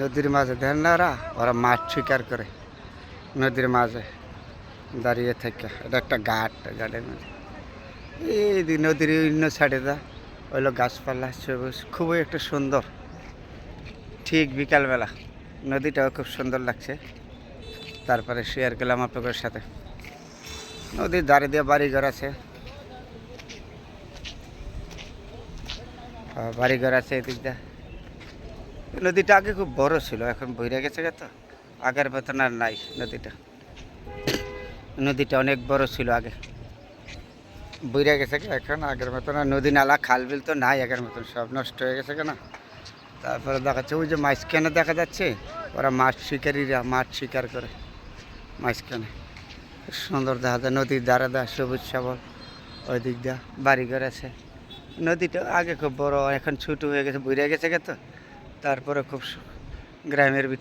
নদীর মাঝে দেখেন না ওরা ওরা মাছ শিকার করে নদীর মাঝে দাঁড়িয়ে থেকে। এটা একটা ঘাটের মাঝে এই নদীর অন্য সাইডে দা হইলো গাছপালা সবুজ, খুবই একটা সুন্দর। ঠিক বিকালবেলা নদীটাও খুব সুন্দর লাগছে। তারপরে শেয়ার করলাম আপনাদের সাথে। নদীর ধারে দিয়ে বাড়িঘর আছে, বাড়িঘর আছে এদিক দিয়ে। নদীটা আগে খুব বড় ছিল, এখন বইরে গেছে তো, আগের মতন আর নাই নদীটা। নদীটা অনেক বড় ছিল আগে, বইরে গেছে এখন আগের মতন আর নদী নালা খাল বিল তো নাই আগের মতন, সব নষ্ট হয়ে গেছে কেন। তারপরে দেখাচ্ছে ওই যে মাঝখানে দেখা যাচ্ছে ওরা মাছ শিকারীরা মাছ শিকার করে মাঝখানে। সুন্দর দেখা যায় নদীর ধারে দা সবুজ সবল, ওই দিক দিয়ে বাড়িঘর আছে। নদীটা আগে খুব বড়, এখন ছোটো হয়ে গেছে, বইরে গেছে তো। তারপরে খুব গ্রামের